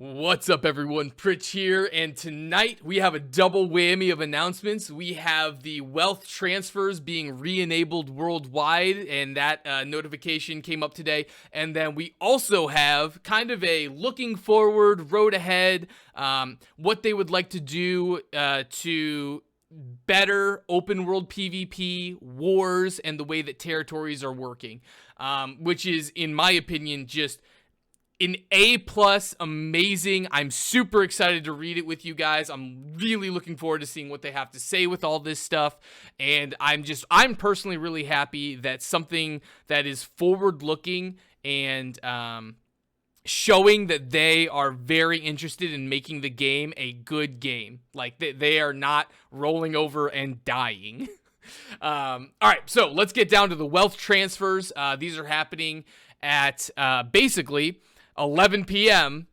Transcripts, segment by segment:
What's up, everyone? Pritch here, and tonight we have a double whammy of announcements. We have the wealth transfers being re-enabled worldwide, and that notification came up today. And then we also have kind of a looking forward, road ahead, what they would like to do to better open world PvP, wars, and the way that territories are working, which is, in my opinion, just an A+, amazing. I'm super excited to read it with you guys. I'm really looking forward to seeing what they have to say with all this stuff. And I'm personally really happy that something that is forward-looking and showing that they are very interested in making the game a good game. Like, they are not rolling over and dying. All right, so let's get down to the wealth transfers. These are happening at basically 11 p.m.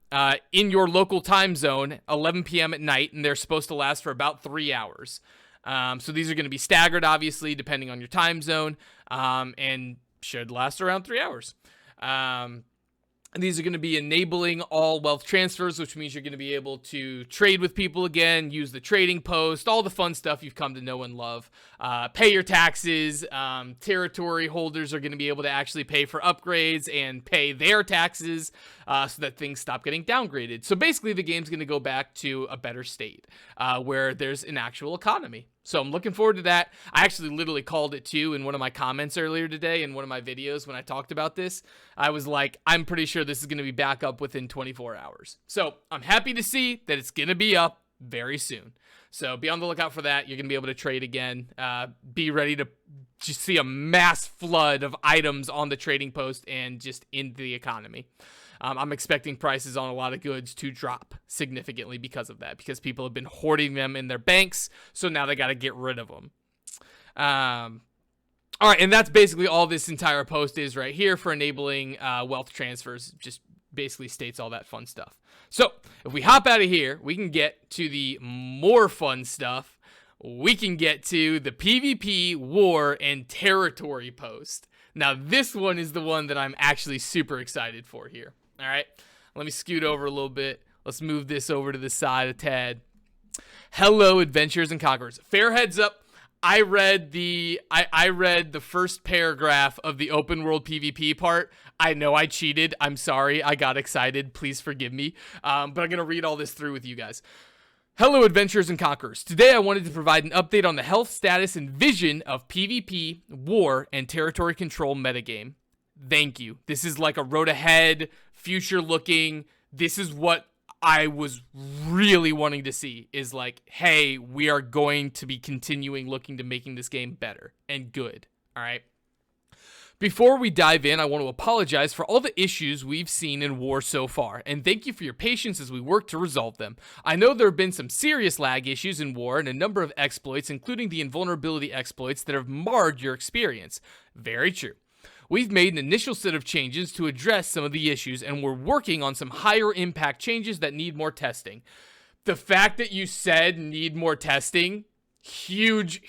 In your local time zone, 11 p.m. at night, and they're supposed to last for about 3 hours. So these are going to be staggered, obviously, depending on your time zone, and should last around 3 hours. These are going to be enabling all wealth transfers, which means you're going to be able to trade with people again, use the trading post, all the fun stuff you've come to know and love. Pay your taxes. Territory holders are going to be able to actually pay for upgrades and pay their taxes so that things stop getting downgraded. So basically, the game's going to go back to a better state where there's an actual economy. So I'm looking forward to that. I actually literally called it too in one of my comments earlier today in one of my videos when I talked about this. I was like, I'm pretty sure this is going to be back up within 24 hours. So I'm happy to see that it's going to be up very soon. So be on the lookout for that. You're going to be able to trade again. Be ready to just see a mass flood of items on the trading post and just in the economy. I'm expecting prices on a lot of goods to drop significantly because of that, because people have been hoarding them in their banks, so now they got to get rid of them. All right, and that's basically all this entire post is right here for enabling wealth transfers. Just basically states all that fun stuff. So if we hop out of here, we can get to the more fun stuff. We can get to the PvP, war, and territory post. Now, this one is the one that I'm actually super excited for here. All right, let me scoot over a little bit. Let's move this over to the side a tad. Hello, adventurers and conquerors. Fair heads up, I read the first paragraph of the open world PvP part. I know I cheated. I'm sorry. I got excited. Please forgive me. But I'm going to read all this through with you guys. Hello, adventurers and conquerors. Today I wanted to provide an update on the health, status, and vision of PvP, war, and territory control metagame. Thank you. This is like a road ahead, future looking. This is what I was really wanting to see, is like, hey, we are going to be continuing looking to making this game better and good. All right. Before we dive in, I want to apologize for all the issues we've seen in war so far, and thank you for your patience as we work to resolve them. I know there have been some serious lag issues in war and a number of exploits, including the invulnerability exploits, that have marred your experience. Very true. We've made an initial set of changes to address some of the issues, and we're working on some higher impact changes that need more testing. The fact that you said need more testing, huge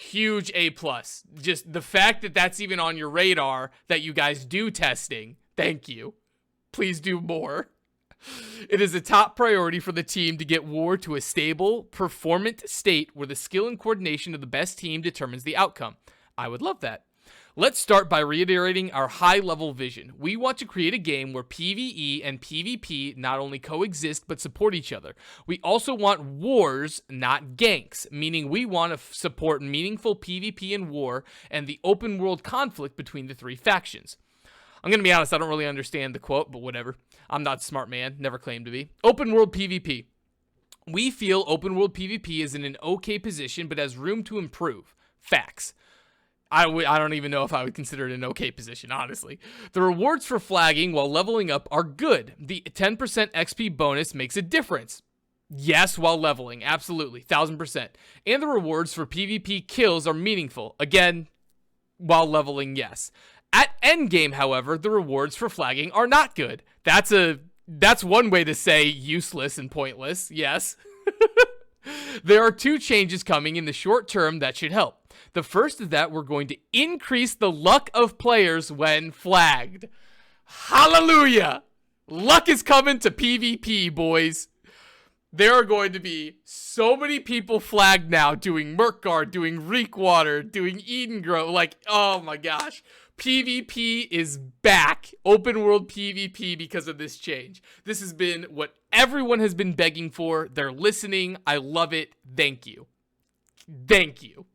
A+. Just the fact that that's even on your radar, that you guys do testing, thank you. Please do more. It is a top priority for the team to get war to a stable, performant state where the skill and coordination of the best team determines the outcome. I would love that. Let's start by reiterating our high-level vision. We want to create a game where PvE and PvP not only coexist but support each other. We also want wars, not ganks, meaning we want to support meaningful PvP and war and the open-world conflict between the three factions. I'm going to be honest, I don't really understand the quote, but whatever. I'm not a smart man, never claimed to be. Open-world PvP. We feel open-world PvP is in an okay position but has room to improve. Facts. I don't even know if I would consider it an okay position, honestly. The rewards for flagging while leveling up are good. The 10% XP bonus makes a difference. Yes, while leveling. Absolutely. 1000%. And the rewards for PvP kills are meaningful. Again, while leveling, yes. At endgame, however, the rewards for flagging are not good. That's one way to say useless and pointless. Yes. There are two changes coming in the short term that should help. The first is that we're going to increase the luck of players when flagged. Hallelujah! Luck is coming to PvP, boys. There are going to be so many people flagged now doing Merkguard, doing Reekwater, doing Eden Grove. Like, oh my gosh. PvP is back. Open world PvP because of this change. This has been what everyone has been begging for. They're listening. I love it. Thank you. Thank you.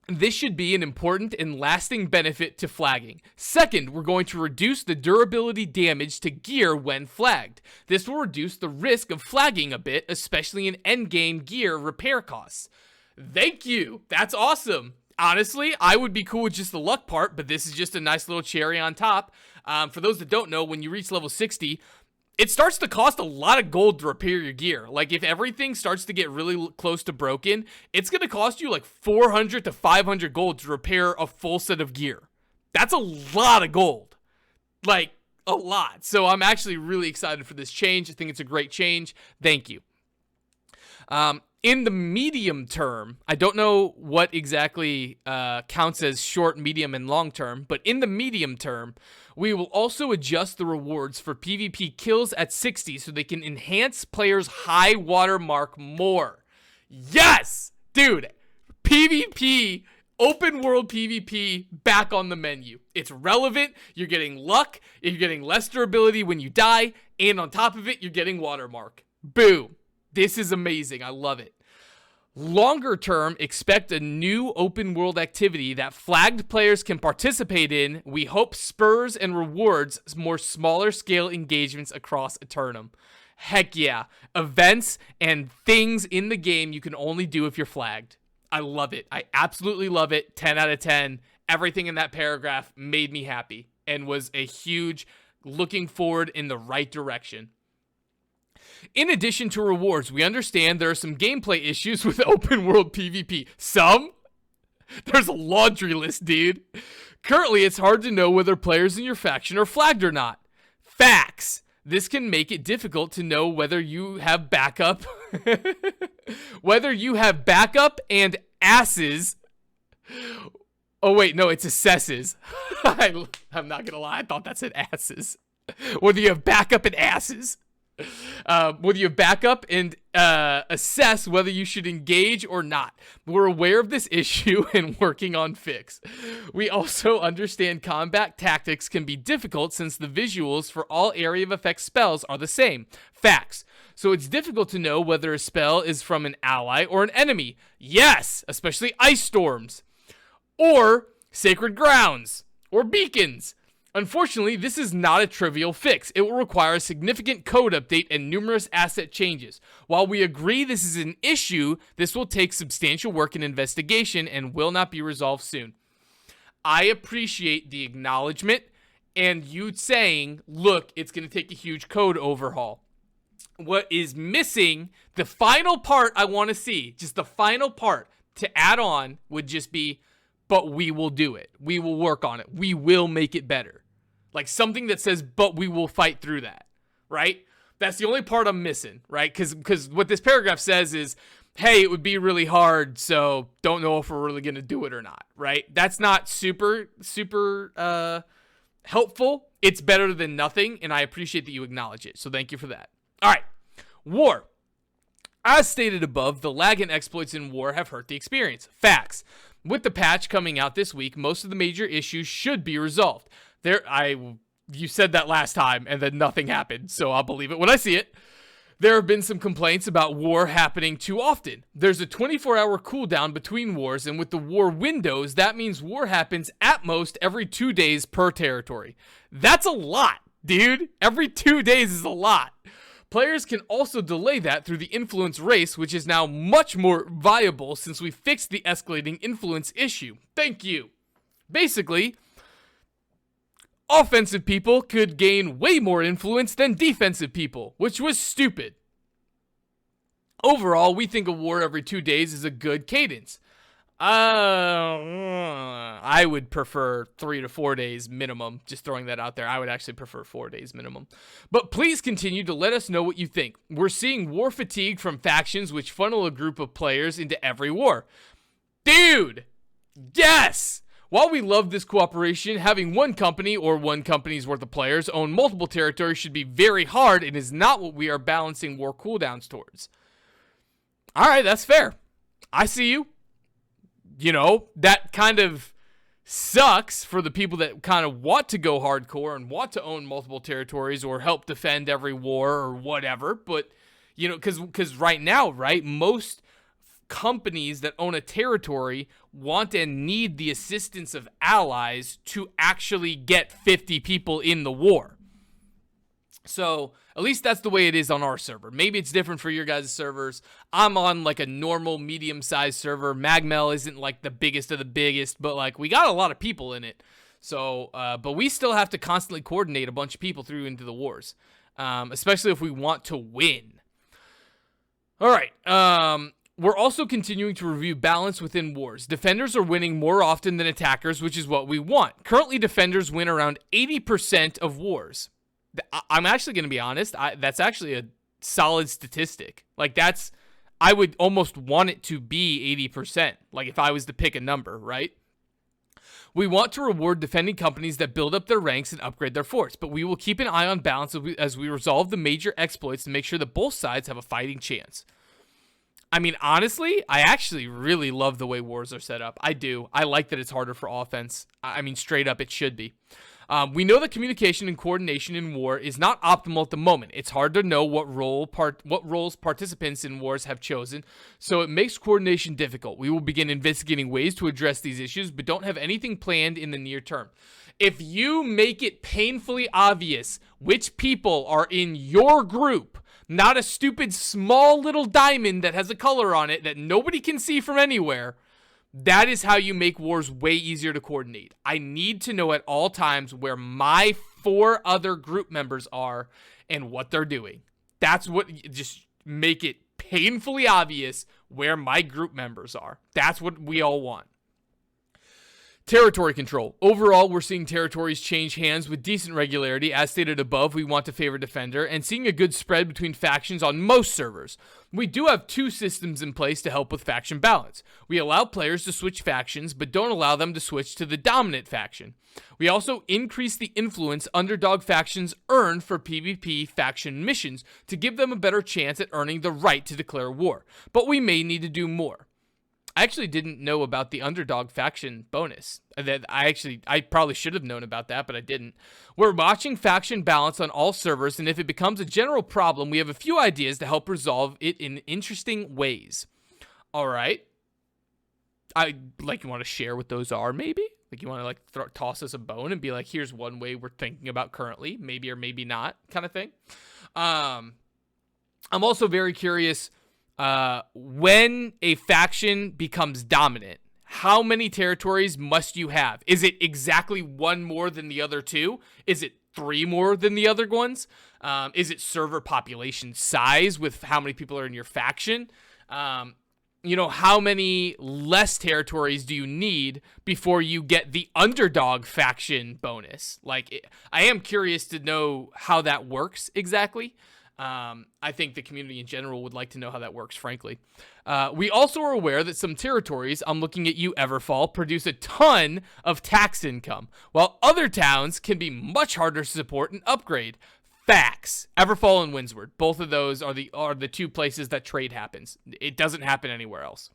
This should be an important and lasting benefit to flagging. Second, we're going to reduce the durability damage to gear when flagged. This will reduce the risk of flagging a bit, especially in endgame gear repair costs. Thank you. That's awesome. Honestly, I would be cool with just the luck part, but this is just a nice little cherry on top. For those that don't know, when you reach level 60, it starts to cost a lot of gold to repair your gear. Like, if everything starts to get really close to broken, it's going to cost you like 400 to 500 gold to repair a full set of gear. That's a lot of gold. Like, a lot. So I'm actually really excited for this change. I think it's a great change. Thank you. In the medium term, I don't know what exactly counts as short, medium, and long term, but in the medium term, we will also adjust the rewards for PvP kills at 60 so they can enhance players' high watermark more. Yes! Dude, PvP, open world PvP, back on the menu. It's relevant, you're getting luck, you're getting less durability when you die, and on top of it, you're getting watermark. Boom. This is amazing. I love it. Longer term, expect a new open world activity that flagged players can participate in. We hope spurs and rewards more smaller scale engagements across Eternum. Heck yeah. Events and things in the game you can only do if you're flagged. I love it. I absolutely love it. 10 out of 10. Everything in that paragraph made me happy and was a huge looking forward in the right direction. In addition to rewards, we understand there are some gameplay issues with open world PvP. Some? There's a laundry list, dude. Currently, it's hard to know whether players in your faction are flagged or not. Facts. This can make it difficult to know whether you have backup. Whether you have backup and asses. Oh, wait, no, it's assesses. I'm not gonna lie, I thought that said asses. Whether you have backup and asses. Whether you back up and assess whether you should engage or not. We're aware of this issue and working on fix. We also understand combat tactics can be difficult since the visuals for all area of effect spells are the same. Facts. So it's difficult to know whether a spell is from an ally or an enemy. Yes, especially ice storms. Or sacred grounds. Or beacons. Unfortunately, this is not a trivial fix. It will require a significant code update and numerous asset changes. While we agree this is an issue, this will take substantial work and investigation and will not be resolved soon. I appreciate the acknowledgement and you saying, look, it's going to take a huge code overhaul. What is missing, the final part I want to see, just the final part to add on would just be, but we will do it. We will work on it. We will make it better. Like something that says, but we will fight through that, right? That's the only part I'm missing, right? Because what this paragraph says is, hey, it would be really hard, so don't know if we're really going to do it or not, right? That's not super helpful. It's better than nothing, and I appreciate that you acknowledge it, so thank you for that. All right, War. As stated above, the lag and exploits in War have hurt the experience. Facts. With the patch coming out this week, most of the major issues should be resolved. You said that last time, and then nothing happened, so I'll believe it when I see it. There have been some complaints about War happening too often. There's a 24-hour cooldown between wars, and with the War windows, that means War happens at most every 2 days per territory. That's a lot, dude. Every 2 days is a lot. Players can also delay that through the influence race, which is now much more viable since we fixed the escalating influence issue. Thank you. Basically, offensive people could gain way more influence than defensive people, which was stupid. Overall, we think a war every 2 days is a good cadence. I would prefer 3 to 4 days minimum. Just throwing that out there. I would actually prefer 4 days minimum. But please continue to let us know what you think. We're seeing war fatigue from factions which funnel a group of players into every war. Dude! Yes! While we love this cooperation, having one company or one company's worth of players own multiple territories should be very hard and is not what we are balancing war cooldowns towards. All right, that's fair. I see you. You know, that kind of sucks for the people that kind of want to go hardcore and want to own multiple territories or help defend every war or whatever. But, you know, because right now, right, most companies that own a territory want and need the assistance of allies to actually get 50 people in the war. So at least that's the way it is on our server. Maybe it's different for your guys' servers. I'm on like a normal medium-sized server. Magmel isn't like the biggest of the biggest, but like we got a lot of people in it. So, but we still have to constantly coordinate a bunch of people through into the wars, especially if we want to win. All right. We're also continuing to review balance within wars. Defenders are winning more often than attackers, which is what we want. Currently, defenders win around 80% of wars. I'm actually going to be honest. That's actually a solid statistic. Like I would almost want it to be 80%. Like if I was to pick a number, right? We want to reward defending companies that build up their ranks and upgrade their force, but we will keep an eye on balance as we resolve the major exploits to make sure that both sides have a fighting chance. I mean, honestly, I actually really love the way wars are set up. I do. I like that it's harder for offense. I mean, straight up, it should be. We know that communication and coordination in war is not optimal at the moment. It's hard to know what roles participants in wars have chosen, so it makes coordination difficult. We will begin investigating ways to address these issues, but don't have anything planned in the near term. If you make it painfully obvious which people are in your group, not a stupid small little diamond that has a color on it that nobody can see from anywhere, that is how you make wars way easier to coordinate. I need to know at all times where my 4 other group members are and what they're doing. That's what, just make it painfully obvious where my group members are. That's what we all want. Territory control. Overall, we're seeing territories change hands with decent regularity. As stated above, we want to favor defender and seeing a good spread between factions on most servers. We do have 2 systems in place to help with faction balance. We allow players to switch factions, but don't allow them to switch to the dominant faction. We also increase the influence underdog factions earn for PvP faction missions to give them a better chance at earning the right to declare war, but we may need to do more. I actually didn't know about the underdog faction bonus. I probably should have known about that, but I didn't. We're watching faction balance on all servers, and if it becomes a general problem, we have a few ideas to help resolve it in interesting ways. All right. You want to share what those are, maybe? Like, you want to, toss us a bone and be like, here's one way we're thinking about currently, maybe or maybe not, kind of thing. I'm also very curious, when a faction becomes dominant, how many territories must you have? Is it exactly 1 more than the other 2? Is it 3 more than the other ones? Is it server population size with how many people are in your faction? How many less territories do you need before you get the underdog faction bonus? I am curious to know how that works exactly. I think the community in general would like to know how that works, frankly. We also are aware that some territories, I'm looking at you, Everfall, produce a ton of tax income, while other towns can be much harder to support and upgrade. Facts. Everfall and Windsward, both of those are the 2 places that trade happens. It doesn't happen anywhere else.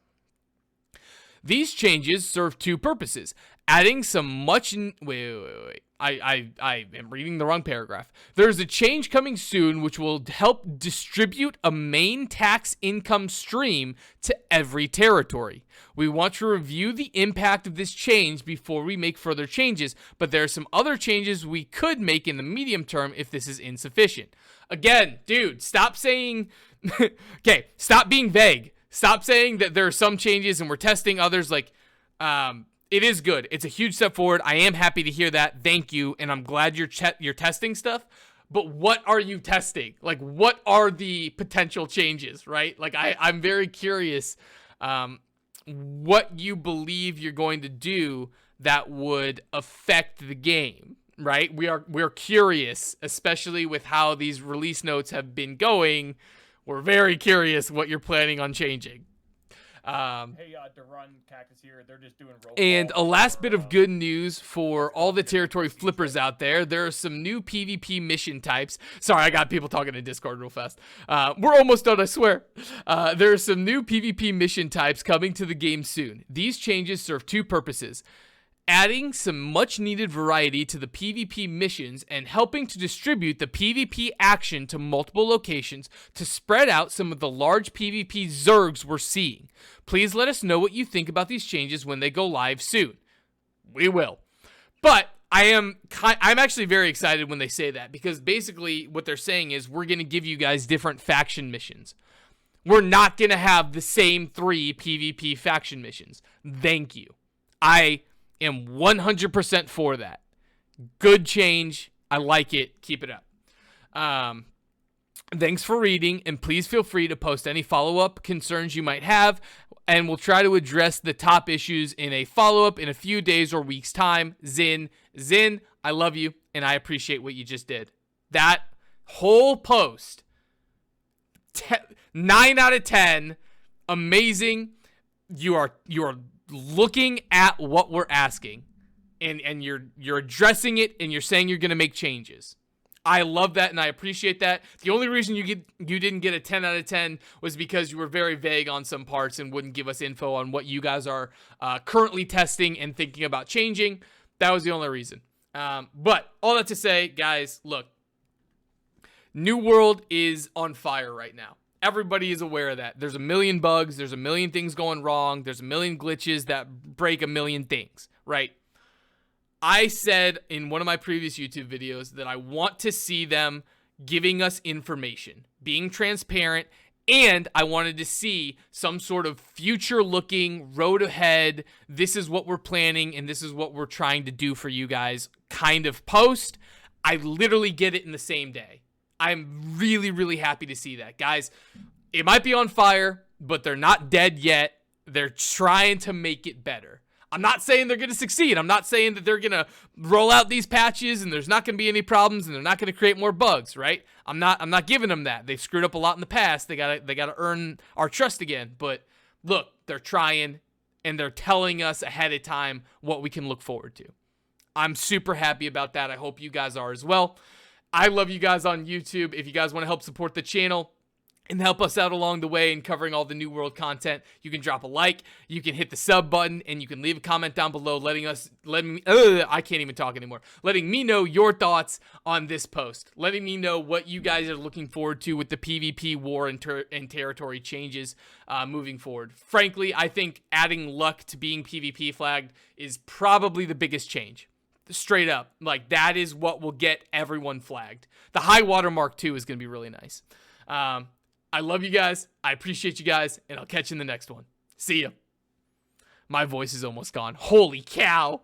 These changes serve 2 purposes. Adding some much... Wait. I am reading the wrong paragraph. There's a change coming soon which will help distribute a main tax income stream to every territory. We want to review the impact of this change before we make further changes, but there are some other changes we could make in the medium term if this is insufficient. Again, dude, stop saying... Okay, stop being vague. Stop saying that there are some changes and we're testing others. It is good. It's a huge step forward. I am happy to hear that. Thank you. And I'm glad you're testing stuff. But what are you testing? What are the potential changes, right? I'm very curious what you believe you're going to do that would affect the game, right? We're curious, especially with how these release notes have been going. We're very curious what you're planning on changing. Hey, Durun Cactus here. They're just doing roll And a call last for, bit of good news for all the territory flippers out there. There are some new PvP mission types. Sorry, I got people talking in Discord real fast. We're almost done, I swear. There are some new PvP mission types coming to the game soon. These changes serve two purposes: adding some much needed variety to the PvP missions and helping to distribute the PvP action to multiple locations to spread out some of the large PvP zergs we're seeing. Please let us know what you think about these changes when they go live soon. We will. But I'm actually very excited when they say that, because basically what they're saying is we're going to give you guys different faction missions. We're not going to have the same 3 PvP faction missions. Thank you. I am 100% for that. Good change. I like it. Keep it up. Thanks for reading, and please feel free to post any follow-up concerns you might have, and we'll try to address the top issues in a follow-up in a few days or weeks' time. Zin, I love you, and I appreciate what you just did. That whole post, 9 out of 10, amazing. You are looking at what we're asking, and you're addressing it, and you're saying you're going to make changes. I love that, and I appreciate that. The only reason you didn't get a 10 out of 10 was because you were very vague on some parts and wouldn't give us info on what you guys are currently testing and thinking about changing. That was the only reason. But all that to say, guys, look, New World is on fire right now. Everybody is aware of that. There's a million bugs. There's a million things going wrong. There's a million glitches that break a million things, right? I said in one of my previous YouTube videos that I want to see them giving us information, being transparent, and I wanted to see some sort of future-looking, road ahead, this is what we're planning and this is what we're trying to do for you guys kind of post. I literally get it in the same day. I'm really, really happy to see that. Guys, it might be on fire, but they're not dead yet. They're trying to make it better. I'm not saying they're going to succeed. I'm not saying that they're going to roll out these patches and there's not going to be any problems and they're not going to create more bugs, right? I'm not giving them that. They've screwed up a lot in the past. They got to earn our trust again. But look, they're trying and they're telling us ahead of time what we can look forward to. I'm super happy about that. I hope you guys are as well. I love you guys on YouTube. If you guys want to help support the channel and help us out along the way in covering all the New World content, you can drop a like, you can hit the sub button, and you can leave a comment down below I can't even talk anymore. Letting me know your thoughts on this post. Letting me know what you guys are looking forward to with the PvP war and territory changes moving forward. Frankly, I think adding luck to being PvP flagged is probably the biggest change. Straight up. Like, that is what will get everyone flagged. The high watermark too is going to be really nice. I love you guys. I appreciate you guys, and I'll catch you in the next one. See ya. My voice is almost gone. Holy cow.